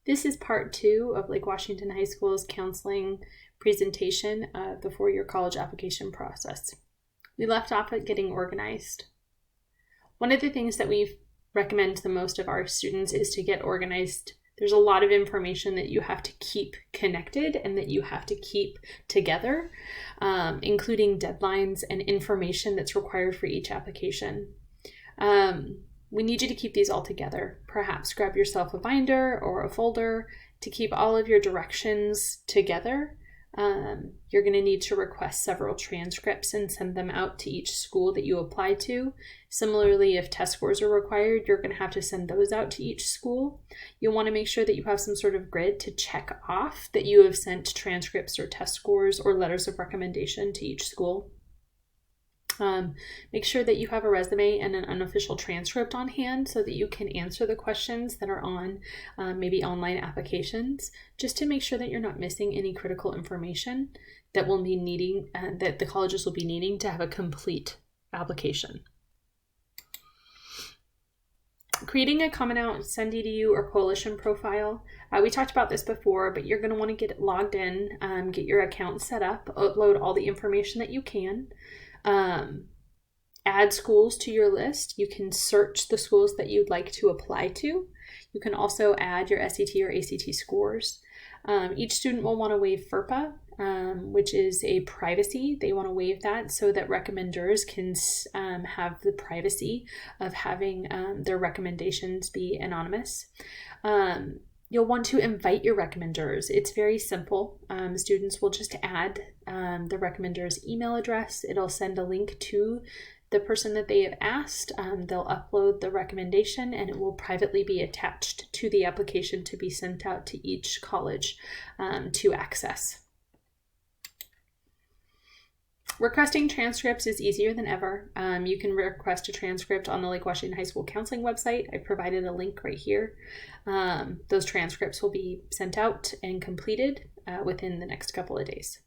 This is part 2 of Lake Washington High School's counseling presentation of the 4-year college application process. We left off at getting organized. One of the things that we recommend to the most of our students is to get organized. There's a lot of information that you have to keep connected and that you have to keep together, including deadlines and information that's required for each application. We need you to keep these all together. Perhaps grab yourself a binder or a folder to keep all of your directions together. You're going to need to request several transcripts and send them out to each school that you apply to. Similarly, if test scores are required, you're going to have to send those out to each school. You'll want to make sure that you have some sort of grid to check off that you have sent transcripts or test scores or letters of recommendation to each school. Make sure that you have a resume and an unofficial transcript on hand so that you can answer the questions that are on maybe online applications, just to make sure that you're not missing any critical information that will be needing, that the colleges will be needing to have a complete application. Creating a Common Out Send EDU or coalition profile. We talked about this before, but you're going to want to get logged in, get your account set up, upload all the information that you can. Add schools to your list. You can search the schools that you'd like to apply to. You can also add your SAT or ACT scores. Each student will want to waive FERPA, which is a privacy. They want to waive that so that recommenders can have the privacy of having their recommendations be anonymous. You'll want to invite your recommenders. It's very simple. Students will just add the recommender's email address. It'll send a link to the person that they have asked. They'll upload the recommendation and it will privately be attached to the application to be sent out to each college to access. Requesting transcripts is easier than ever. You can request a transcript on the Lake Washington High School counseling website. I provided a link right here. Those transcripts will be sent out and completed within the next couple of days.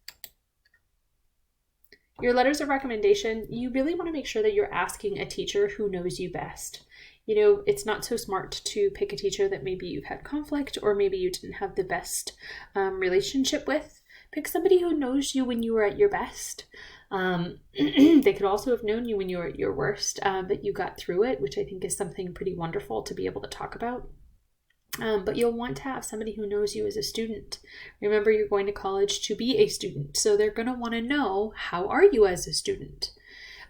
Your letters of recommendation, you really want to make sure that you're asking a teacher who knows you best. You know, it's not so smart to pick a teacher that maybe you've had conflict or maybe you didn't have the best relationship with. Pick somebody who knows you when you were at your best. They could also have known you when you were at your worst, but you got through it, which I think is something pretty wonderful to be able to talk about. But you'll want to have somebody who knows you as a student. Remember, you're going to college to be a student, so they're going to want to know, how are you as a student?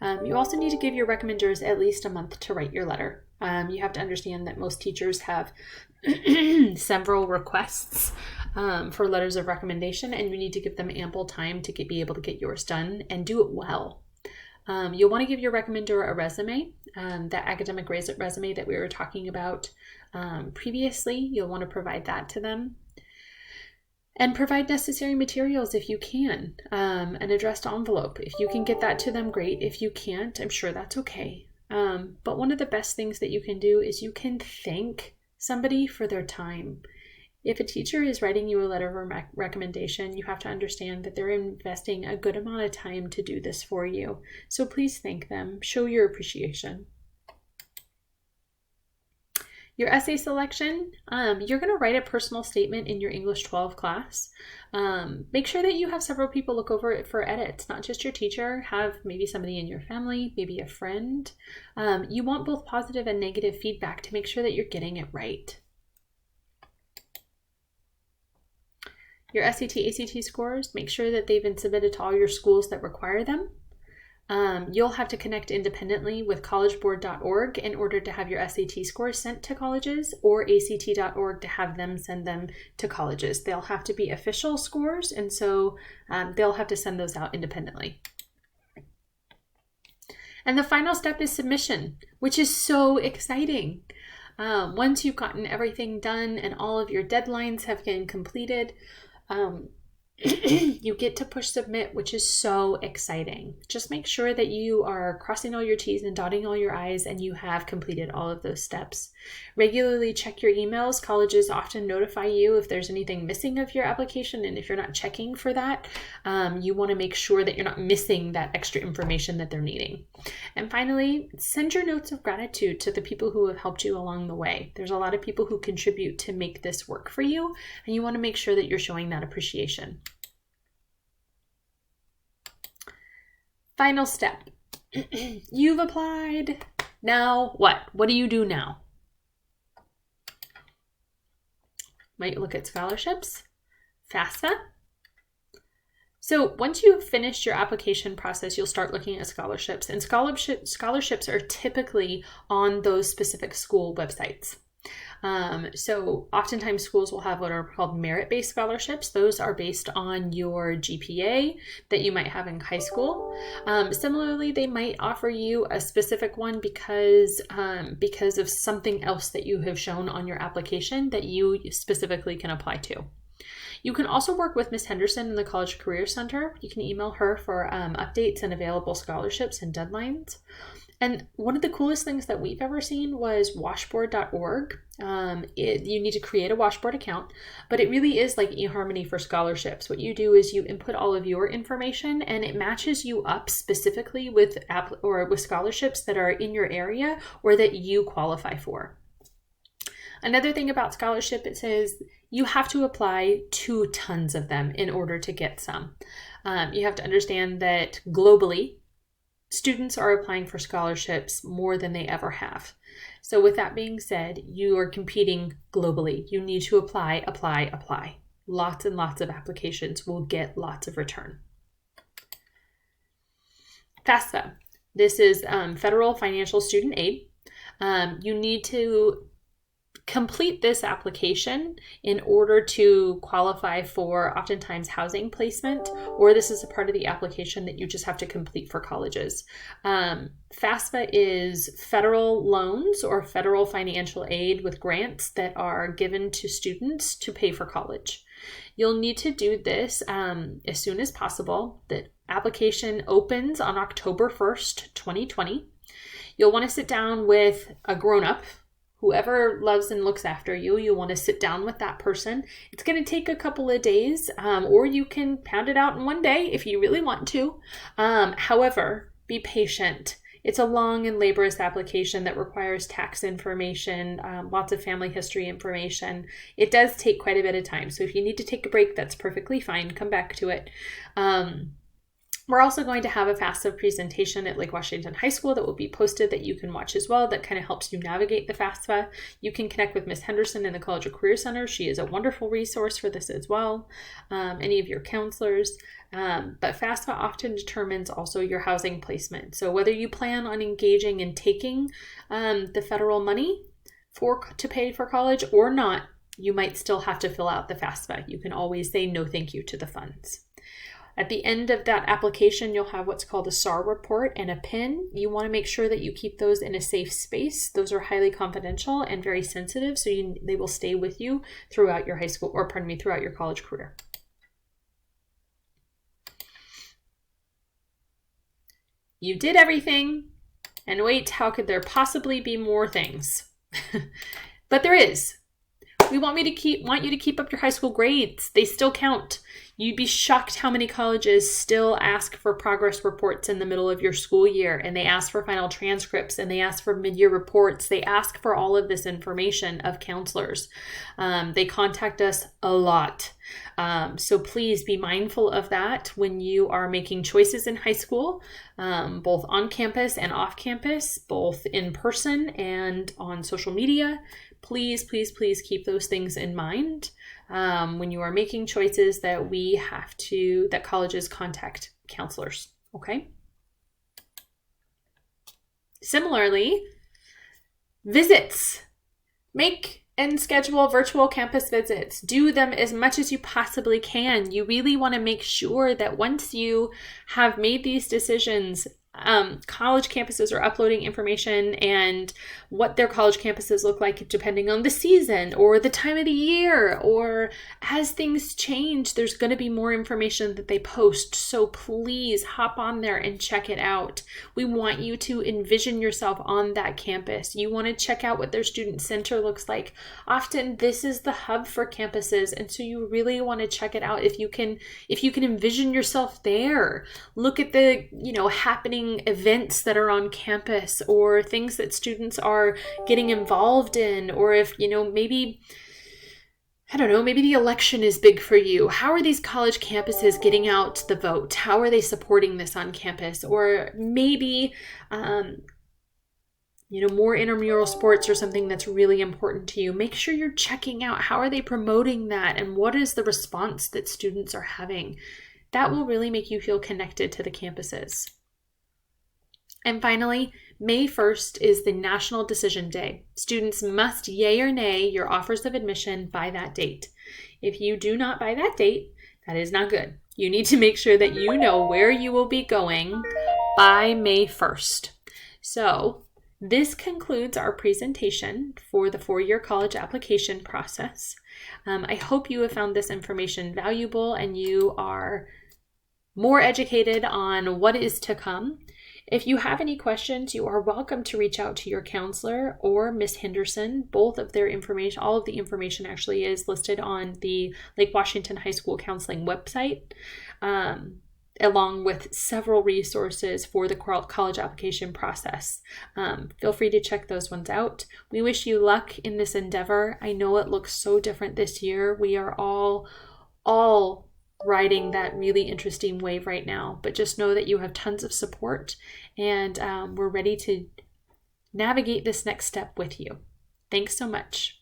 You also need to give your recommenders at least a month to write your letter. You have to understand that most teachers have several requests for letters of recommendation, and you need to give them ample time to be able to get yours done and do it well. You'll want to give your recommender a resume, that academic resume that we were talking about previously. You'll want to provide that to them. And provide necessary materials if you can, an addressed envelope. If you can get that to them, great. If you can't, I'm sure that's okay. But one of the best things that you can do is you can thank somebody for their time. If a teacher is writing you a letter of recommendation, you have to understand that they're investing a good amount of time to do this for you. So please thank them. Show your appreciation. Your essay selection, you're going to write a personal statement in your English 12 class. Make sure that you have several people look over it for edits, not just your teacher. Have maybe somebody in your family, maybe a friend. You want both positive and negative feedback to make sure that you're getting it right. Your SAT, ACT scores, make sure that they've been submitted to all your schools that require them. You'll have to connect independently with collegeboard.org in order to have your SAT scores sent to colleges, or ACT.org to have them send them to colleges. They'll have to be official scores, and so they'll have to send those out independently. And the final step is submission, which is so exciting. Once you've gotten everything done and all of your deadlines have been completed, You get to push submit, which is so exciting. Just make sure that you are crossing all your T's and dotting all your I's and you have completed all of those steps. Regularly check your emails. Colleges often notify you if there's anything missing of your application, and if you're not checking for that, you want to make sure that you're not missing that extra information that they're needing. And finally, send your notes of gratitude to the people who have helped you along the way. There's a lot of people who contribute to make this work for you, and you want to make sure that you're showing that appreciation. Final step. You've applied. Now what? What do you do now? Might look at scholarships, FAFSA. So once you've finished your application process, you'll start looking at scholarships, and scholarships are typically on those specific school websites. So oftentimes schools will have what are called merit-based scholarships. Those are based on your GPA that you might have in high school. Similarly, they might offer you a specific one because of something else that you have shown on your application that you specifically can apply to. You can also work with Ms. Henderson in the College Career Center. You can email her for updates and available scholarships and deadlines. And one of the coolest things that we've ever seen was washboard.org. You need to create a washboard account, but it really is like eHarmony for scholarships. What you do is you input all of your information and it matches you up specifically with scholarships that are in your area or that you qualify for. Another thing about scholarship, it says you have to apply to tons of them in order to get some. You have to understand that globally, students are applying for scholarships more than they ever have. So with that being said, you are competing globally. You need to apply. Lots and lots of applications will get lots of return. FAFSA. This is Federal Financial Student Aid. You need to complete this application in order to qualify for oftentimes housing placement, or this is a part of the application that you just have to complete for colleges. FAFSA is federal loans or federal financial aid with grants that are given to students to pay for college. You'll need to do this as soon as possible. The application opens on October 1st, 2020. You'll want to sit down with a grown-up. Whoever loves and looks after you, you want to sit down with that person. It's going to take a couple of days, or you can pound it out in one day if you really want to. However, be patient. It's a long and laborious application that requires tax information, lots of family history information. It does take quite a bit of time. So if you need to take a break, that's perfectly fine. Come back to it. We're also going to have a FAFSA presentation at Lake Washington High School that will be posted that you can watch as well. That kind of helps you navigate the FAFSA. You can connect with Ms. Henderson in the College of Career Center. She is a wonderful resource for this as well. Any of your counselors. But FAFSA often determines also your housing placement. So whether you plan on engaging in taking the federal money to pay for college or not, you might still have to fill out the FAFSA. You can always say no thank you to the funds. At the end of that application, you'll have what's called a SAR report and a PIN. You want to make sure that you keep those in a safe space. Those are highly confidential and very sensitive, so they will stay with you throughout your throughout your college career. You did everything, and wait, how could there possibly be more things? But there is. We want you to keep up your high school grades. They still count. You'd be shocked how many colleges still ask for progress reports in the middle of your school year, and they ask for final transcripts, and they ask for mid-year reports. They ask for all of this information of counselors. They contact us a lot. So please be mindful of that when you are making choices in high school, both on campus and off campus, both in person and on social media. Please, please, please keep those things in mind when you are making choices that colleges contact counselors, okay? Similarly, visits. Make and schedule virtual campus visits. Do them as much as you possibly can. You really want to make sure that once you have made these decisions, college campuses are uploading information and what their college campuses look like depending on the season or the time of the year, or as things change, there's going to be more information that they post. So please hop on there and check it out. We want you to envision yourself on that campus. You want to check out what their student center looks like. Often this is the hub for campuses, and so you really want to check it out. If you can envision yourself there, look at the happening events that are on campus or things that students are getting involved in, or if maybe the election is big for you. How are these college campuses getting out the vote? How are they supporting this on campus? Or maybe more intramural sports or something that's really important to you. Make sure you're checking out how are they promoting that and what is the response that students are having. That will really make you feel connected to the campuses. And finally, May 1st is the National Decision Day. Students must yay or nay your offers of admission by that date. If you do not by that date, that is not good. You need to make sure that you know where you will be going by May 1st. So this concludes our presentation for the four-year college application process. I hope you have found this information valuable and you are more educated on what is to come. If you have any questions, you are welcome to reach out to your counselor or Miss Henderson. All of the information actually is listed on the Lake Washington High School Counseling website, along with several resources for the college application process. Feel free to check those ones out. We wish you luck in this endeavor. I know it looks so different this year. We are all riding that really interesting wave right now, but just know that you have tons of support and we're ready to navigate this next step with you. Thanks so much.